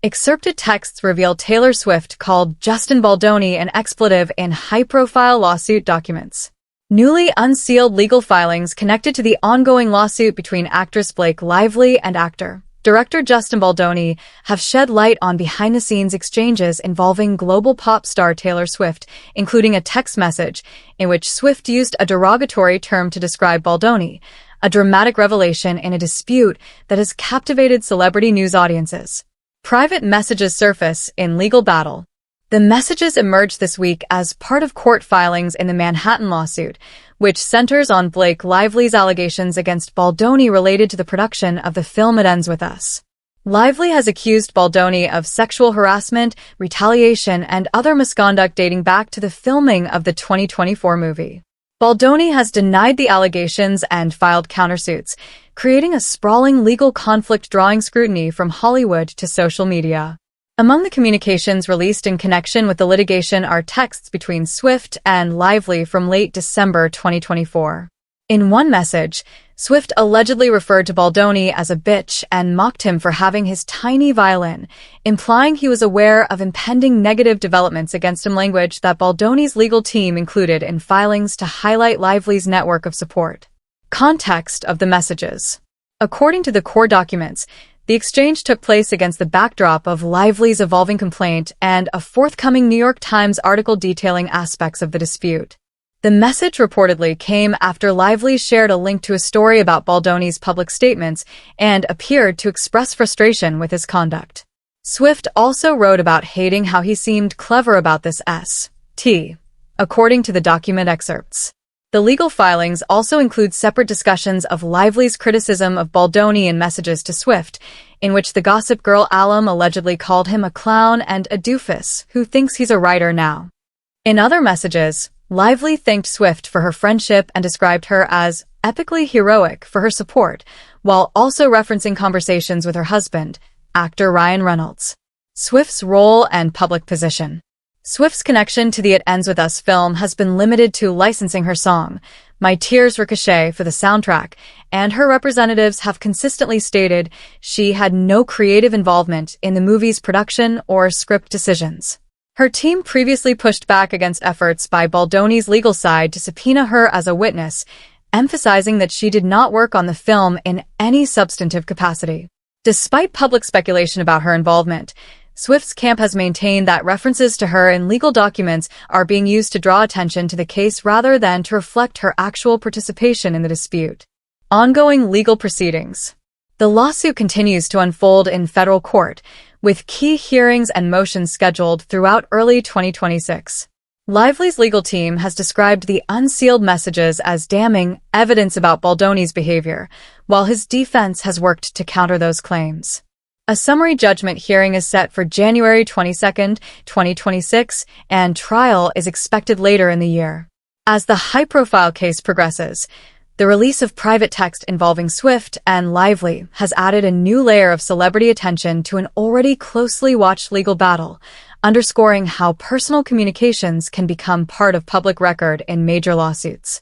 Excerpted texts reveal Taylor Swift called Justin Baldoni an expletive in high-profile lawsuit documents. Newly unsealed legal filings connected to the ongoing lawsuit between actress Blake Lively and director Justin Baldoni have shed light on behind-the-scenes exchanges involving global pop star Taylor Swift, including a text message in which Swift used a derogatory term to describe Baldoni, a dramatic revelation in a dispute that has captivated celebrity news audiences. Private messages surface in legal battle. The messages emerged this week as part of court filings in the Manhattan lawsuit, which centers on Blake Lively's allegations against Baldoni related to the production of the film It Ends With Us. Lively has accused Baldoni of sexual harassment, retaliation, and other misconduct dating back to the filming of the 2024 movie. Baldoni has denied the allegations and filed countersuits, creating a sprawling legal conflict drawing scrutiny from Hollywood to social media. Among the communications released in connection with the litigation are texts between Swift and Lively from late December 2024. In one message, Swift allegedly referred to Baldoni as a bitch and mocked him for having his tiny violin, implying he was aware of impending negative developments against him, language that Baldoni's legal team included in filings to highlight Lively's network of support. Context of the messages. According to the court documents, the exchange took place against the backdrop of Lively's evolving complaint and a forthcoming New York Times article detailing aspects of the dispute. The message reportedly came after Lively shared a link to a story about Baldoni's public statements and appeared to express frustration with his conduct. Swift also wrote about hating how he seemed clever about this st. According to the document excerpts. The legal filings also include separate discussions of Lively's criticism of Baldoni in messages to Swift, in which the Gossip Girl alum allegedly called him a clown and a doofus who thinks he's a writer now. In other messages, Lively thanked Swift for her friendship and described her as epically heroic for her support, while also referencing conversations with her husband, actor Ryan Reynolds. Swift's role and public position. Swift's connection to the It Ends With Us film has been limited to licensing her song, My Tears Ricochet, for the soundtrack, and her representatives have consistently stated she had no creative involvement in the movie's production or script decisions. Her team previously pushed back against efforts by Baldoni's legal side to subpoena her as a witness, emphasizing that she did not work on the film in any substantive capacity. Despite public speculation about her involvement, Swift's camp has maintained that references to her in legal documents are being used to draw attention to the case rather than to reflect her actual participation in the dispute. Ongoing legal proceedings. The lawsuit continues to unfold in federal court, with key hearings and motions scheduled throughout early 2026. Lively's legal team has described the unsealed messages as damning evidence about Baldoni's behavior, while his defense has worked to counter those claims. A summary judgment hearing is set for January 22, 2026, and trial is expected later in the year. As the high-profile case progresses, the release of private text involving Swift and Lively has added a new layer of celebrity attention to an already closely watched legal battle, underscoring how personal communications can become part of public record in major lawsuits.